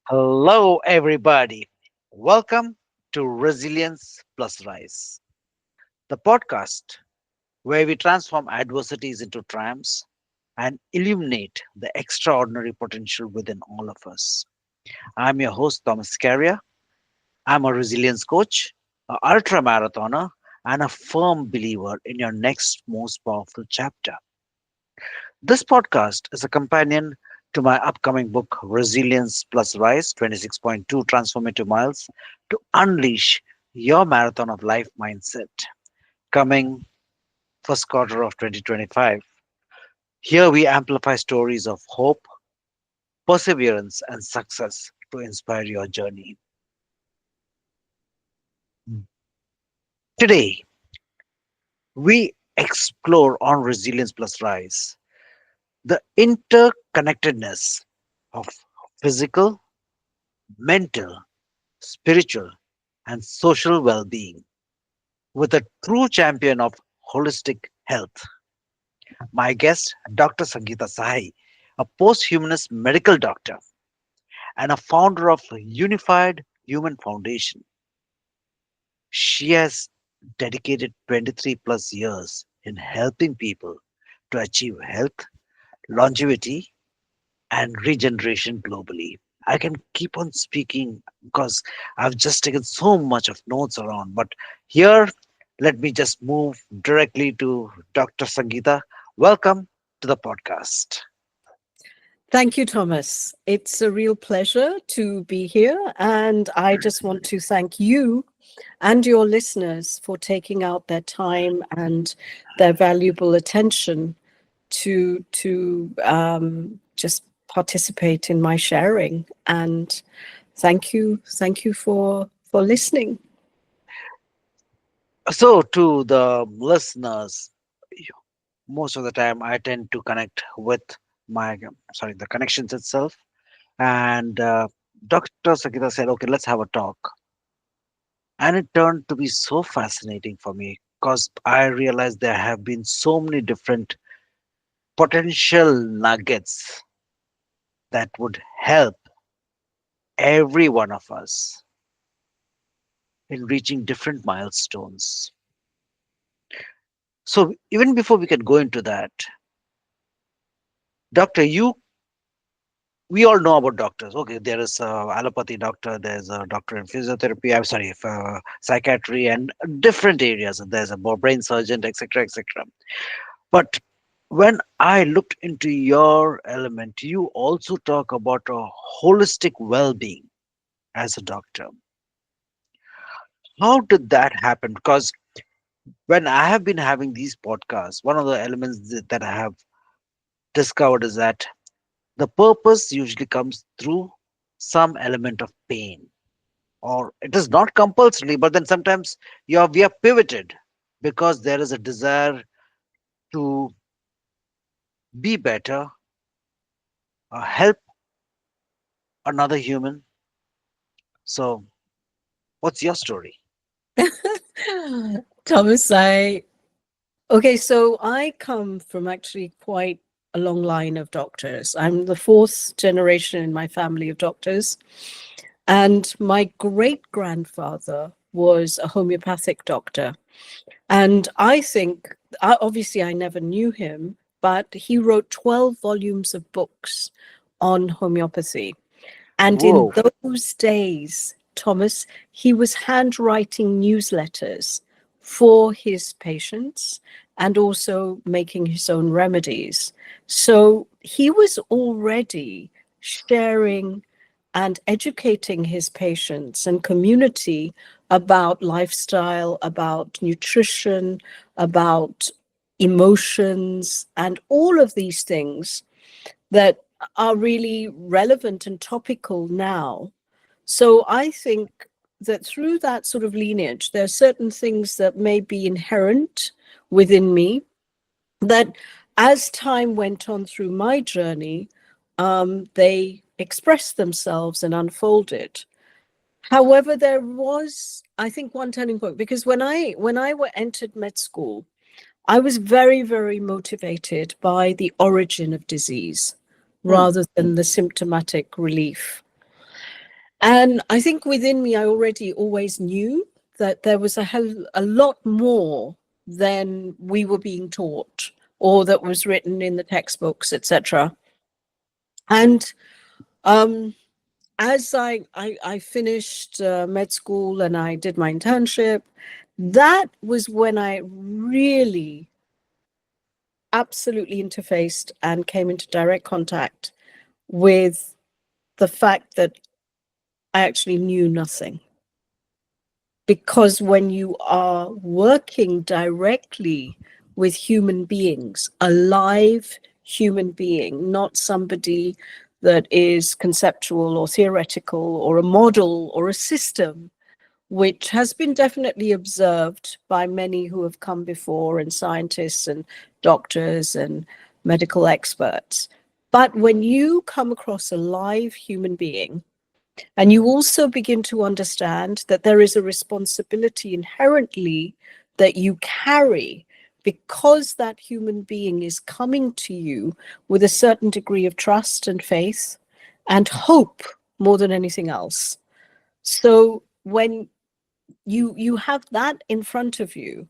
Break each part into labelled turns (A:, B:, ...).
A: Hello, everybody. Welcome to Resilience plus Rise, the podcast where we transform adversities into triumphs and illuminate the extraordinary potential within all of us. I'm your host, Thomas Carrier. I'm a resilience coach, an ultra marathoner, and a firm believer in your next most powerful chapter. This podcast is a companion to my upcoming book, Resilience plus Rise 26.2 Transformative Miles to Unleash Your Marathon of Life Mindset, coming first quarter of 2025. Here we amplify stories of hope, perseverance, and success to inspire your journey. Today, we explore on Resilience plus Rise the interconnectedness of physical, mental, spiritual, and social well being with a true champion of holistic health. My guest, Dr. Sangeeta Sahi, a post humanist medical doctor and a founder of Unified Human Foundation. She has dedicated 23 plus years in helping people to achieve health, longevity, and regeneration globally. I can keep on speaking because I've just taken so much of notes around. But here, let me just move directly to Dr. Sangeeta. Welcome to the podcast.
B: Thank you, Thomas. It's a real pleasure to be here. And I just want to thank you and your listeners for taking out their time and their valuable attention to just participate in my sharing. And thank you for listening.
A: So, to the listeners, most of the time I tend to connect with the connections itself. And Dr. Sangeeta said, okay, let's have a talk. And it turned to be so fascinating for me because I realized there have been so many different potential nuggets that would help every one of us in reaching different milestones. So, even before we can go into that, Doctor, we all know about doctors. Okay, there is a allopathy doctor, there's a doctor in physiotherapy, I'm sorry, psychiatry, and different areas. There's a brain surgeon, etc., etc. But when I looked into your element, you also talk about a holistic well-being as a doctor. How did that happen? Because when I have been having these podcasts, one of the elements that I have discovered is that the purpose usually comes through some element of pain, or it is not compulsory, but then sometimes we are pivoted because there is a desire to be better, help another human. So, what's your story?
B: Thomas, so I come from actually quite a long line of doctors. I'm the fourth generation in my family of doctors. And my great grandfather was a homeopathic doctor. And I think, obviously, I never knew him, but he wrote 12 volumes of books on homeopathy. And in
A: Whoa.
B: those days, Thomas, he was handwriting newsletters for his patients and also making his own remedies. So he was already sharing and educating his patients and community about lifestyle, about nutrition, about emotions, and all of these things that are really relevant and topical now. So I think that through that sort of lineage, there are certain things that may be inherent within me that as time went on through my journey, they expressed themselves and unfolded. However, there was, I think, one turning point, because when I entered med school, I was very, very motivated by the origin of disease
A: Hmm.
B: rather than the symptomatic relief. And I think within me, I already always knew that there was a lot more than we were being taught or that was written in the textbooks, etc. And um, as I finished med school and I did my internship, that was when I really absolutely interfaced and came into direct contact with the fact that I actually knew nothing. Because when you are working directly with human beings, a live human being, not somebody that is conceptual or theoretical or a model or a system, which has been definitely observed by many who have come before, and scientists and doctors and medical experts. But when you come across a live human being, and you also begin to understand that there is a responsibility inherently that you carry because that human being is coming to you with a certain degree of trust and faith and hope more than anything else. So when you have that in front of you,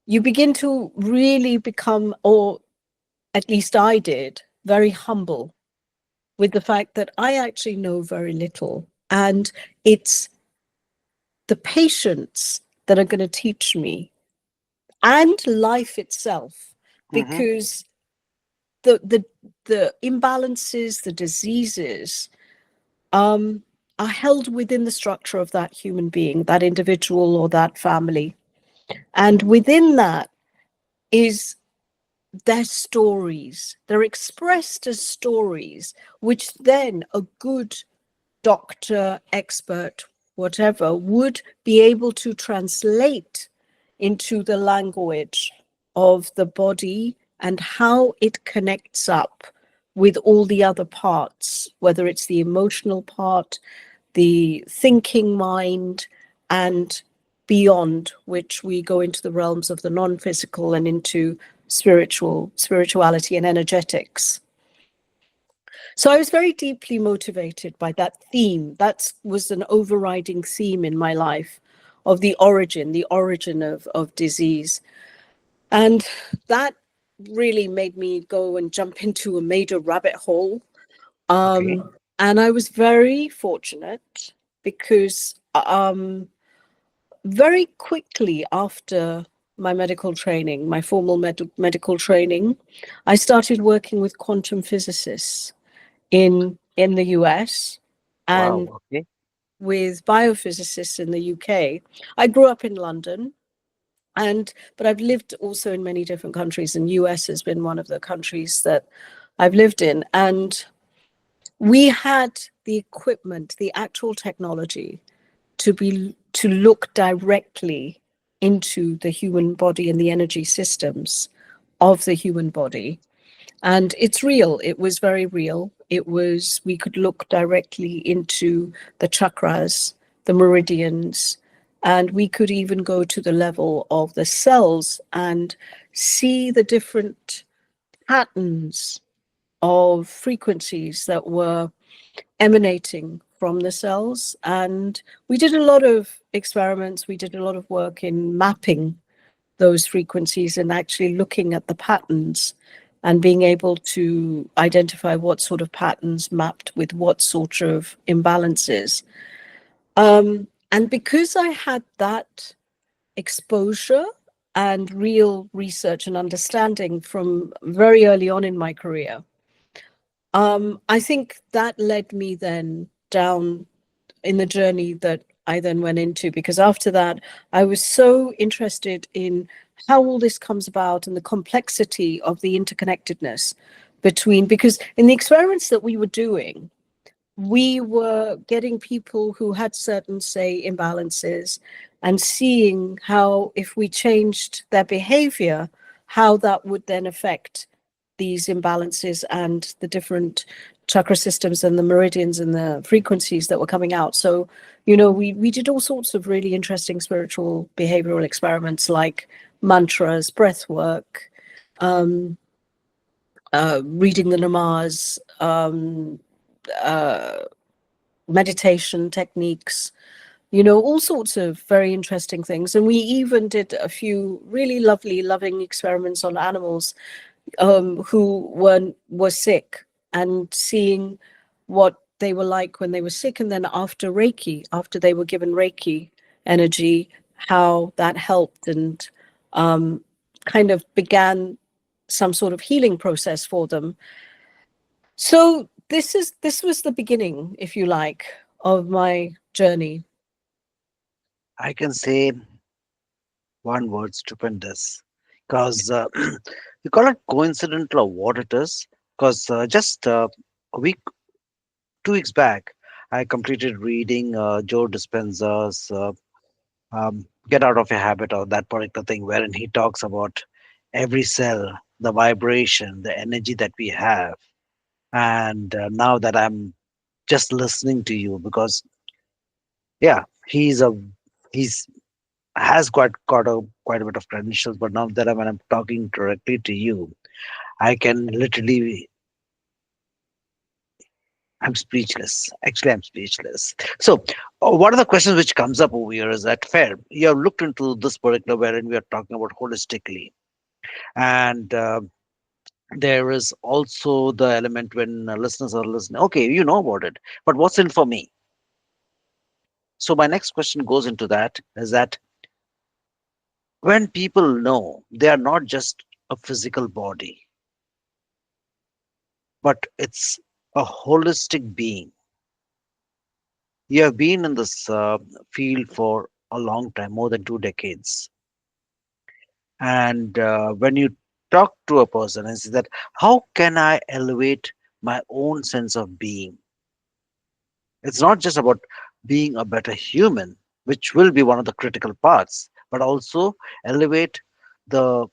B: you begin to really become, or at least I did, very humble with the fact that I actually know very little. And it's the patients that are going to teach me and life itself,
A: Mm-hmm.
B: because the imbalances, the diseases, um, are held within the structure of that human being, that individual or that family. And within that is their stories. They're expressed as stories, which then a good doctor, expert, whatever, would be able to translate into the language of the body and how it connects up with all the other parts, whether it's the emotional part, the thinking mind, and beyond, which we go into the realms of the non-physical and into spirituality and energetics. So I was very deeply motivated by that theme. That was an overriding theme in my life of the origin of disease. And that really made me go and jump into a major rabbit hole.
A: Okay.
B: And I was very fortunate because very quickly after my medical training, my formal medical training, I started working with quantum physicists in the US and
A: Wow. Okay.
B: with biophysicists in the UK. I grew up in London, and but I've lived also in many different countries, and US has been one of the countries that I've lived in. And we had the equipment, the actual technology to look directly into the human body and the energy systems of the human body. And it's real. It was very real. We could look directly into the chakras, the meridians, and we could even go to the level of the cells and see the different patterns of frequencies that were emanating from the cells. And we did a lot of experiments. We did a lot of work in mapping those frequencies and actually looking at the patterns and being able to identify what sort of patterns mapped with what sort of imbalances. And because I had that exposure and real research and understanding from very early on in my career, I think that led me then down in the journey that I then went into, because after that, I was so interested in how all this comes about and the complexity of the interconnectedness between, because in the experiments that we were doing, we were getting people who had certain, say, imbalances and seeing how if we changed their behavior, how that would then affect these imbalances and the different chakra systems and the meridians and the frequencies that were coming out. So, we did all sorts of really interesting spiritual behavioral experiments like mantras, breath work, reading the namas, uh, meditation techniques, you know, all sorts of very interesting things. And we even did a few really lovely, loving experiments on animals who were sick, and seeing what they were like when they were sick, and then after Reiki, after they were given Reiki energy, how that helped, and um, kind of began some sort of healing process for them. So this was the beginning, if you like, of my journey.
A: I can say one word: stupendous. Because you call it coincidental or what it is. Because just a week, 2 weeks back, I completed reading Joe Dispenza's "Get Out of Your Habit" or that particular thing, wherein he talks about every cell, the vibration, the energy that we have. And now that I'm just listening to you, because yeah, he's has quite a bit of credentials, but now that when I'm talking directly to you, I can literally, I'm speechless. Actually, I'm speechless. So, one of the questions which comes up over here is that fair. You have looked into this particular wherein we are talking about holistically, and there is also the element when listeners are listening. Okay, you know about it, but what's in for me? So, my next question goes into that: is that when people know they are not just a physical body, but it's a holistic being. You have been in this field for a long time, more than 2 decades. And when you talk to a person and say that, how can I elevate my own sense of being? It's not just about being a better human, which will be one of the critical parts, but also elevate the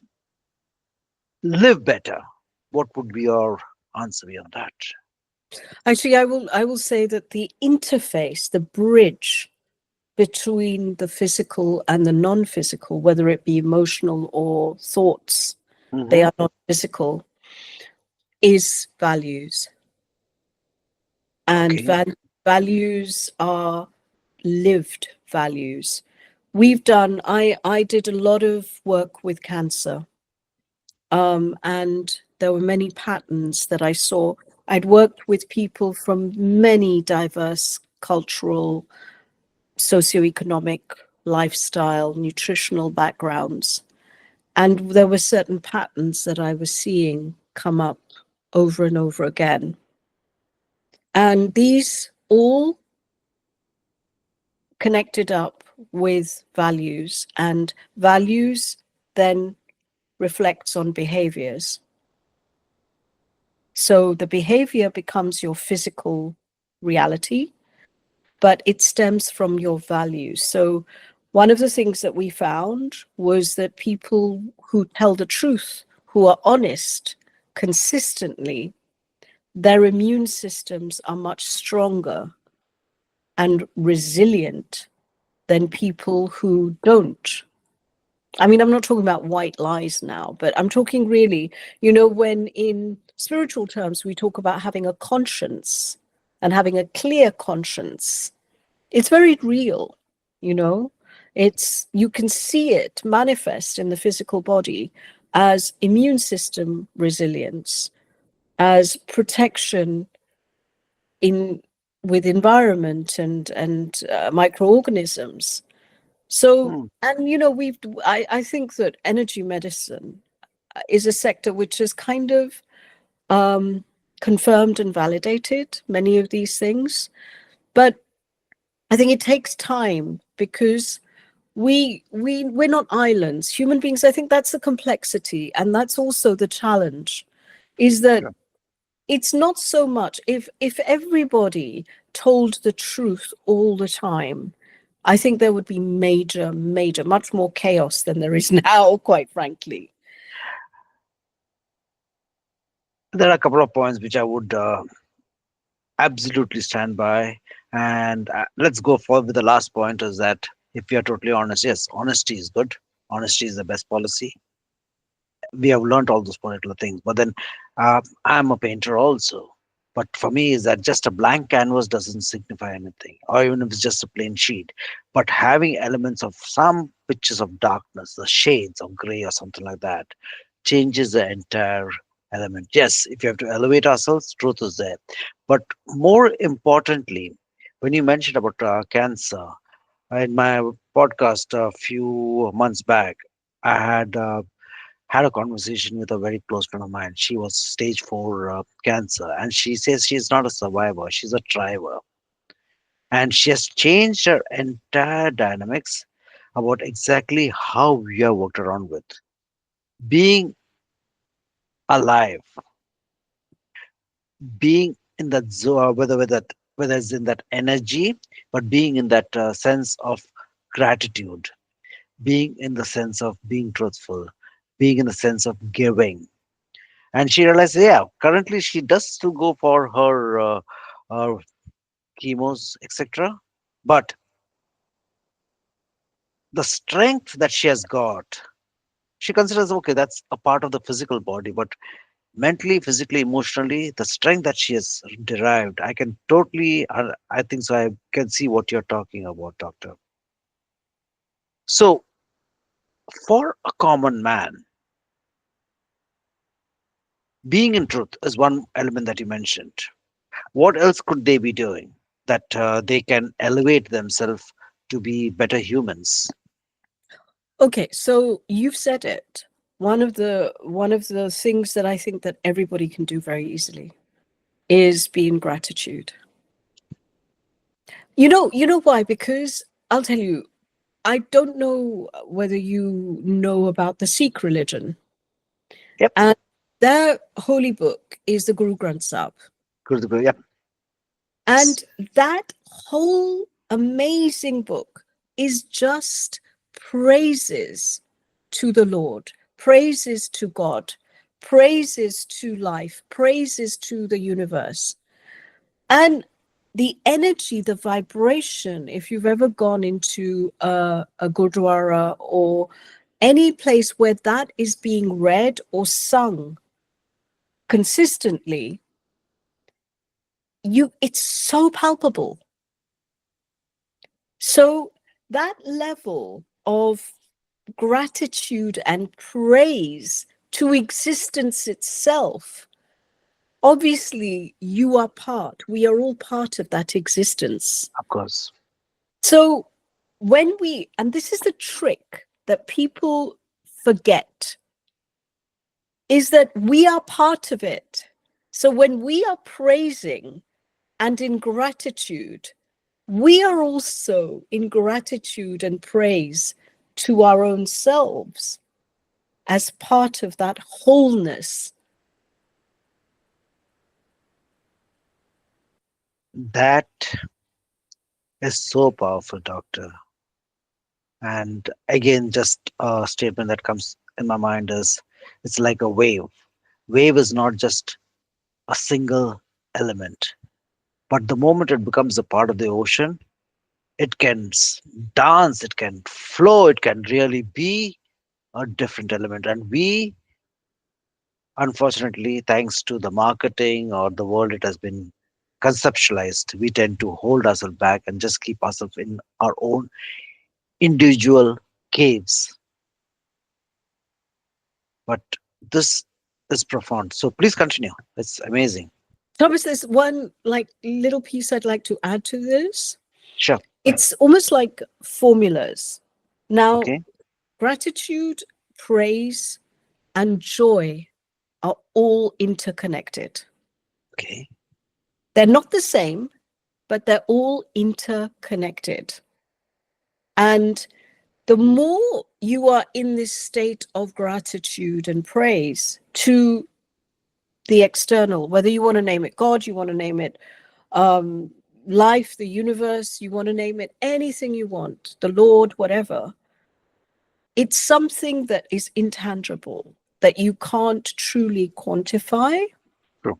A: live better. What would be your answer beyond that?
B: Actually, I will say that the interface, the bridge between the physical and the non-physical, whether it be emotional or thoughts, they
A: Hmm.
B: are not physical, is values. And
A: Okay.
B: values are lived values. I did a lot of work with cancer, and there were many patterns that I saw. I'd worked with people from many diverse cultural, socioeconomic, lifestyle, nutritional backgrounds. And there were certain patterns that I was seeing come up over and over again. And these all connected up with values, and values then reflects on behaviors. So the behavior becomes your physical reality, but it stems from your values. So one of the things that we found was that people who tell the truth, who are honest consistently, their immune systems are much stronger and resilient than people who don't. I mean, I'm not talking about white lies now, but I'm talking really, you know, when in spiritual terms we talk about having a conscience and having a clear conscience, it's very real, you know. It's, you can see it manifest in the physical body as immune system resilience, as protection in with environment and microorganisms. So,
A: Hmm.
B: and you know, I think that energy medicine is a sector which has kind of um, confirmed and validated many of these things. But I think it takes time, because we're not islands, human beings. I think that's the complexity, and that's also the challenge, is that
A: Sure.
B: it's not so much if everybody told the truth all the time. I think there would be major, much more chaos than there is now, quite frankly.
A: There are a couple of points which I would absolutely stand by. And let's go forward with the last point is that if we are totally honest, yes, honesty is good. Honesty is the best policy. We have learned all those particular things. But then I'm a painter also. But for me, is that just a blank canvas doesn't signify anything, or even if it's just a plain sheet. But having elements of some pictures of darkness, the shades of gray or something like that, changes the entire element. Yes, if you have to elevate ourselves, truth is there. But more importantly, when you mentioned about cancer, in my podcast a few months back, I had a conversation with a very close friend of mine. She was stage 4 cancer, and she says she's not a survivor, she's a thriver. And she has changed her entire dynamics about exactly how we are worked around with. Being alive, being in that zone, whether it's in that energy, but being in that sense of gratitude, being in the sense of being truthful, being in the sense of giving. And she realized, yeah, currently she does still go for her chemos, etc. But the strength that she has got, she considers, okay, that's a part of the physical body, but mentally, physically, emotionally, the strength that she has derived, I can totally, I think so. I can see what you're talking about, doctor. So, for a common man, being in truth is one element that you mentioned. What else could they be doing that they can elevate themselves to be better humans?
B: Okay, so you've said it. One of the things that I think that everybody can do very easily is be in gratitude. You know why? Because I'll tell you, I don't know whether you know about the Sikh religion,
A: Yep.
B: and their holy book is the Guru Granth Sahib.
A: Good. Yep.
B: And that whole amazing book is just praises to the Lord, praises to God, praises to life, praises to the universe. And the energy, the vibration, if you've ever gone into a gurdwara or any place where that is being read or sung consistently, it's so palpable. So that level of gratitude and praise to existence itself, obviously we are all part of that existence.
A: Of course.
B: So and this is the trick that people forget, is that we are part of it. So when we are praising and in gratitude, we are also in gratitude and praise to our own selves as part of that wholeness.
A: That is so powerful, doctor. And again, just a statement that comes in my mind is it's like a wave. Wave is not just a single element, but the moment it becomes a part of the ocean, it can dance, it can flow, it can really be a different element. And we, unfortunately, thanks to the marketing or the world it has been conceptualized, we tend to hold ourselves back and just keep ourselves in our own individual caves. But this is profound. So please continue. It's amazing.
B: Thomas, there's one like little piece I'd like to add to this.
A: Sure.
B: It's almost like formulas. Now,
A: Okay.
B: gratitude, praise, and joy are all interconnected.
A: Okay.
B: They're not the same, but they're all interconnected. And the more you are in this state of gratitude and praise to the external, whether you want to name it God, you want to name it um, life, the universe, you want to name it anything you want, the Lord, whatever, it's something that is intangible, that you can't truly quantify,
A: True.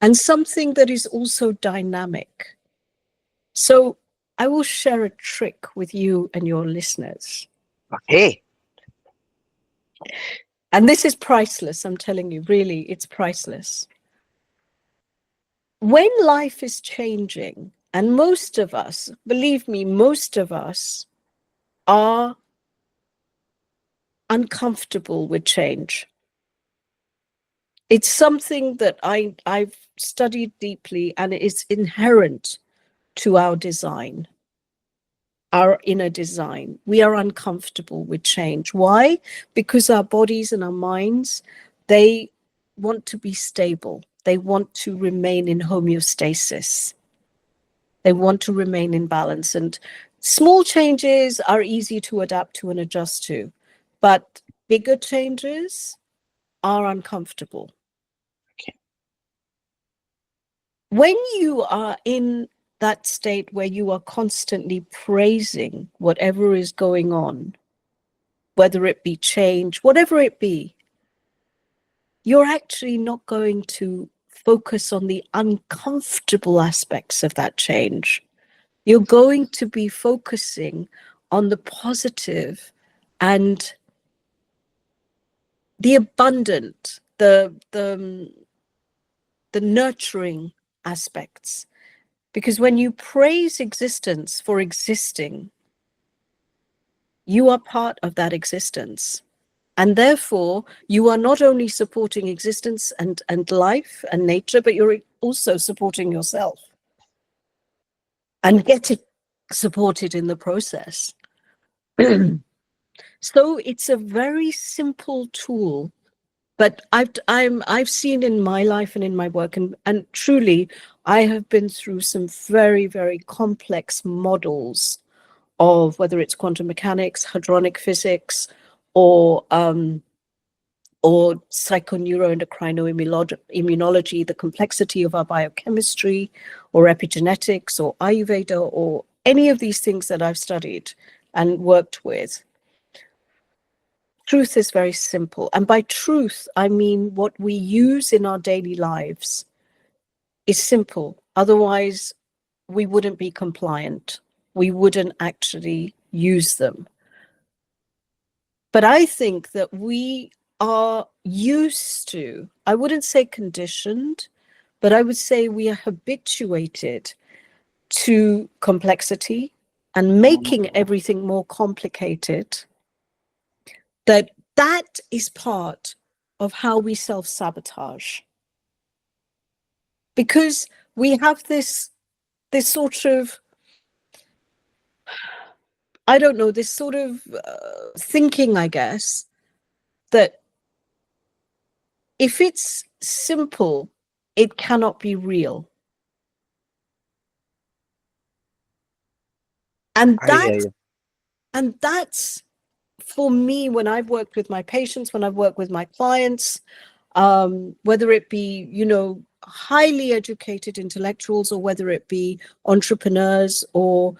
B: and something that is also dynamic. So I will share a trick with you and your listeners.
A: Okay.
B: And this is priceless, I'm telling you, really, it's priceless. when life is changing, and most of us, believe me, most of us are uncomfortable with change. It's something that I've studied deeply, and it is inherent to our design, our inner design. We are uncomfortable with change. Why? Because our bodies and our minds, they want to be stable. They want to remain in homeostasis. They want to remain in balance. And small changes are easy to adapt to and adjust to, but bigger changes are uncomfortable.
A: Okay.
B: When you are in that state where you are constantly praising whatever is going on, whether it be change, whatever it be, you're actually not going to focus on the uncomfortable aspects of that change. You're going to be focusing on the positive and the abundant, the nurturing aspects. Because when you praise existence for existing, you are part of that existence. And therefore, you are not only supporting existence and life and nature, but you're also supporting yourself and getting supported in the process. So it's a very simple tool, but I've seen in my life and in my work, and truly, I have been through some very, very complex models of whether it's quantum mechanics, hadronic physics, or psychoneuroendocrinoimmunology, the complexity of our biochemistry, or epigenetics, or Ayurveda, or any of these things that I've studied and worked with. Truth is very simple. And by truth, I mean what we use in our daily lives is simple. Otherwise, we wouldn't be compliant. We wouldn't actually use them. But I think that we are used to, I wouldn't say conditioned, but I would say we are habituated to complexity and making everything more complicated, that is part of how we self-sabotage. Because we have this sort of, I don't know, this sort of thinking, I guess, that if it's simple, it cannot be real. And
A: I hear
B: that
A: you.
B: and that's for me, when I've worked with my patients, when I've worked with my clients, whether it be, highly educated intellectuals, or whether it be entrepreneurs, or,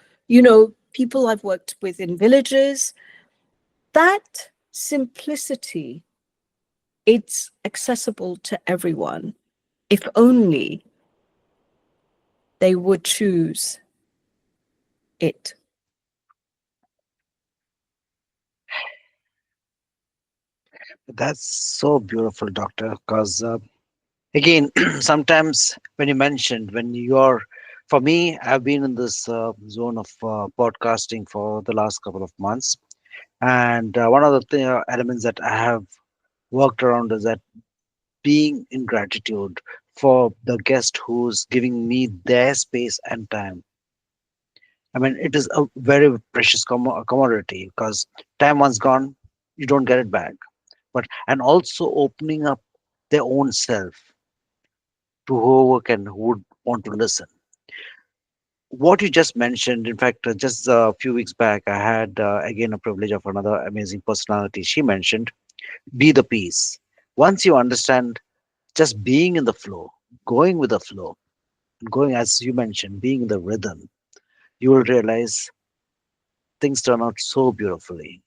B: people I've worked with in villages, that simplicity, it's accessible to everyone if only they would choose it.
A: That's so beautiful, doctor. Because again, sometimes when you mentioned, when you're, for me, I've been in this zone of podcasting for the last couple of months. And one of the elements that I have worked around is that being in gratitude for the guest who's giving me their space and time. I mean, it is a very precious commodity, because time once gone, you don't get it back. But and also opening up their own self to whoever can who would want to listen. What you just mentioned, in fact, just a few weeks back, I had again a privilege of another amazing personality. She mentioned, be the peace. Once you understand just being in the flow, going with the flow, going as you mentioned, being in the rhythm, you will realize things turn out so beautifully.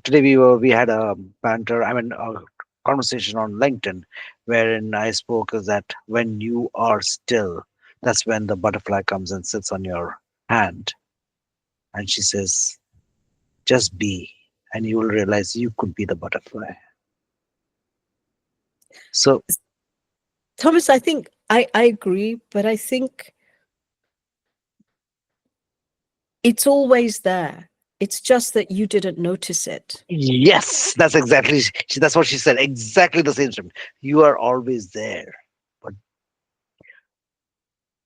A: Today we had a banter, I mean, a conversation on LinkedIn, wherein I spoke is that when you are still, that's when the butterfly comes and sits on your hand, and she says, "Just be, and you will realize you could be the butterfly." So
B: Thomas, I think I agree, but I think it's always there. It's just that you didn't notice it.
A: Yes, that's exactly. That's what she said. Exactly the same statement. You are always there, but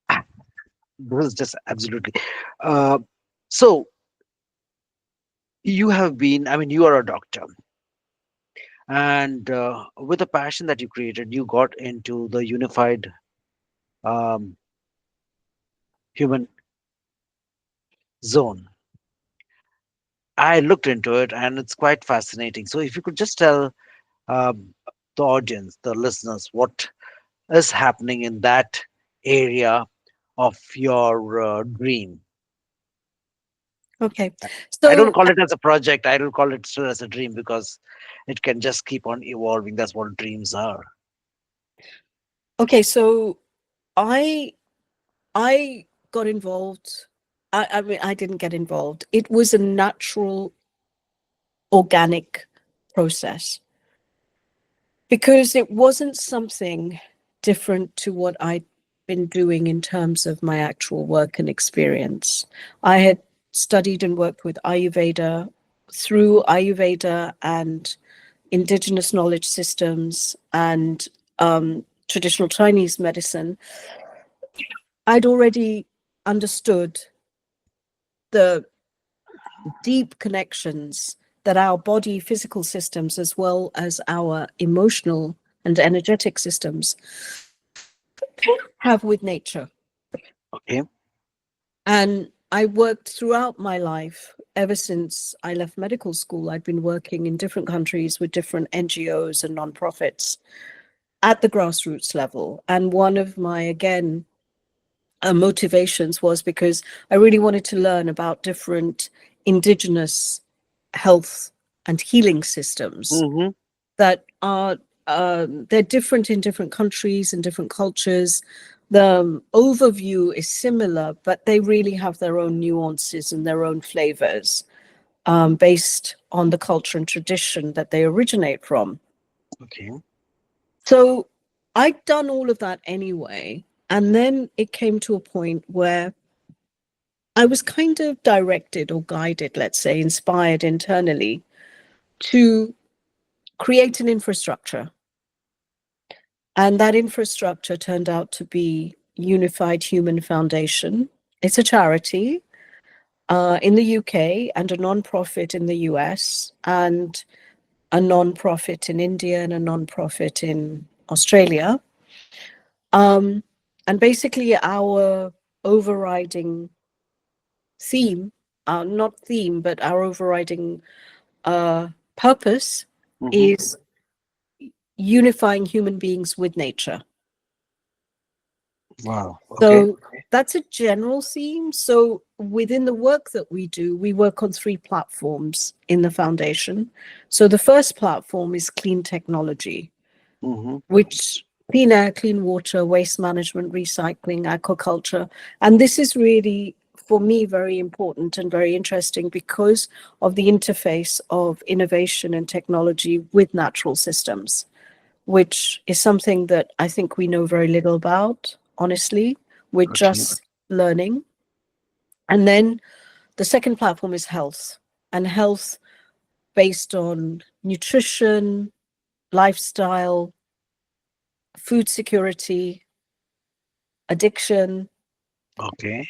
A: ah, this is just absolutely. Uh, so you have been. I mean, you are a doctor, and with the passion that you created, you got into the unified um, human zone. I looked into it, and it's quite fascinating. So, if you could just tell um, the audience, the listeners, what is happening in that area of your dream.
B: Okay.
A: I don't
B: So,
A: call it as a project. I don't call it still as a dream because it can just keep on evolving. That's what dreams are.
B: okay, so I I got involved. I mean, I didn't get involved. It was a natural, organic process because it wasn't something different to what I'd been doing in terms of my actual work and experience. I had studied and worked with Ayurveda. Through Ayurveda and indigenous knowledge systems and traditional Chinese medicine, I'd already understood the deep connections that our body physical systems, as well as our emotional and energetic systems, have with nature.
A: Okay.
B: And I worked throughout my life. Ever since I left medical school, I'd been working in different countries with different NGOs and nonprofits at the grassroots level. And one of my, again, motivations was because I really wanted to learn about different indigenous health and healing systems
A: Mm-hmm.
B: that are they're different in different countries and different cultures. The overview is similar, but they really have their own nuances and their own flavors, based on the culture and tradition that they originate from.
A: Okay.
B: So I'd done all of that anyway. And then it came to a point where I was kind of directed or guided, let's say, inspired internally to create an infrastructure. And that infrastructure turned out to be Unified Human Foundation. It's a charity in the UK and a non-profit in the US and a non-profit in India and a non-profit in Australia. Um, and basically, our overriding theme, not theme, but our overriding purpose
A: Mm-hmm.
B: is unifying human beings with nature.
A: Wow. Okay.
B: So that's a general theme. So within the work that we work on three platforms in the foundation. So the first platform is clean technology,
A: Mm-hmm.
B: which clean air, clean water, waste management, recycling, aquaculture. And this is really, for me, very important and very interesting because of the interface of innovation and technology with natural systems, which is something that I think we know very little about, honestly. We're
A: Okay.
B: just learning. And then the second platform is health, and health based on nutrition, lifestyle, food security, addiction.
A: Okay.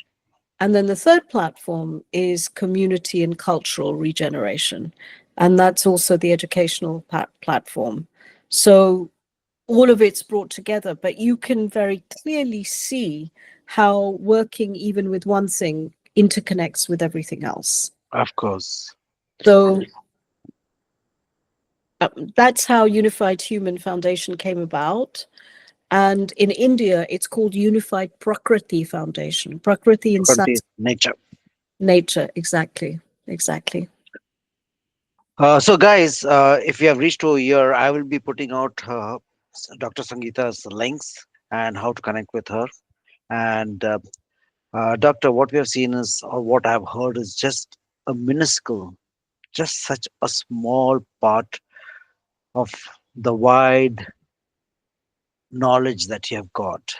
B: And then the third platform is community and cultural regeneration. And that's also the educational platform. So all of it's brought together, but you can very clearly see how working even with one thing interconnects with everything else.
A: Of course.
B: So that's how Unified Human Foundation came about. And in India, it's called Unified Prakriti Foundation. Prakriti in
A: Contain
B: Sanskrit,
A: nature.
B: nature, exactly, exactly.
A: So, guys, if you have reached to a year, I will be putting out Dr. Sangeeta's links and how to connect with her. And Doctor, what we have seen is, or what I've heard is just a minuscule, just such a small part of the wide knowledge that you have got.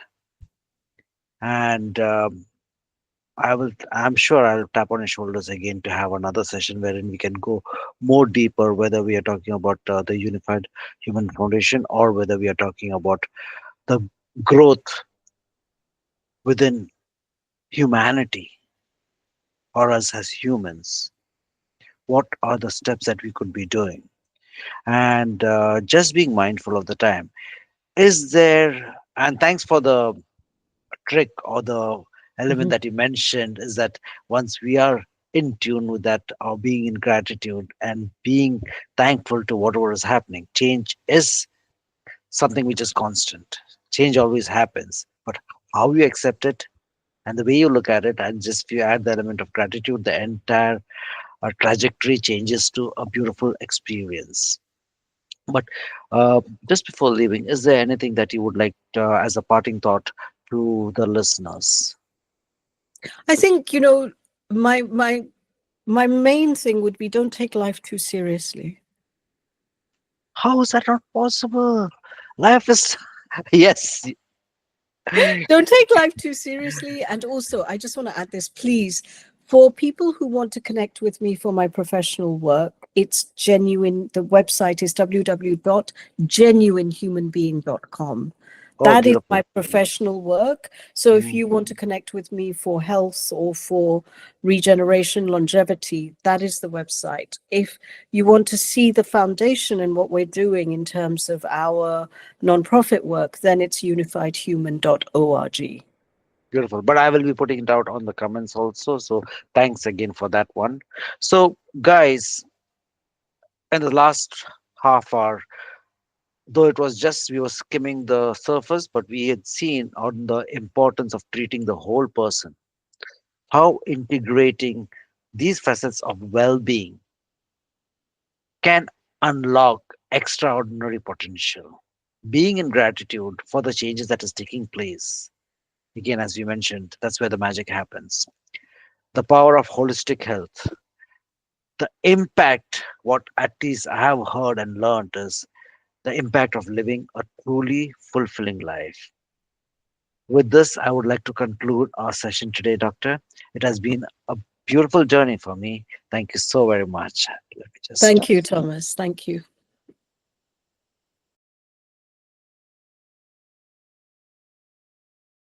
A: And I'm sure I'll tap on your shoulders again to have another session wherein we can go more deeper, whether we are talking about the Unified Human Foundation or whether we are talking about the growth within humanity or us as humans. What are the steps that we could be doing? And just being mindful of the time. Is there, and thanks for the trick or the element
B: Mhm.
A: that you mentioned, is that once we are in tune with that or being in gratitude and being thankful to whatever is happening, change is something which is constant. Change always happens, but how you accept it and the way you look at it, and just if you add the element of gratitude, the entire trajectory changes to a beautiful experience. But just before leaving, is there anything that you would like as a parting thought to the listeners?
B: I think, my main thing would be don't take life too seriously.
A: How is that not possible? Life is yes.
B: Don't take life too seriously. And also, I just want to add this, please, for people who want to connect with me for my professional work, it's genuine. The website is www.genuinehumanbeing.com.
A: Oh,
B: That is
A: beautiful.
B: my professional work. So if
A: Mm,
B: you want to connect with me for health or for regeneration, longevity, that is the website. If you want to see the foundation and what we're doing in terms of our nonprofit work, then it's unifiedhuman.org.
A: beautiful. But I will be putting it out on the comments also. So thanks again for that one. So guys, in the last half hour, though it was just we were skimming the surface, but we had seen on the importance of treating the whole person, how integrating these facets of well-being can unlock extraordinary potential. Being in gratitude for the changes that is taking place. Again, as we mentioned, that's where the magic happens. The power of holistic health. The impact, what at least I have heard and learned, is the impact of living a truly fulfilling life. With this, I would like to conclude our session today, Doctor. It has been a beautiful journey for me. Thank you so very much. Let me just
B: Thank
A: stop.
B: you, Thomas. Thank you.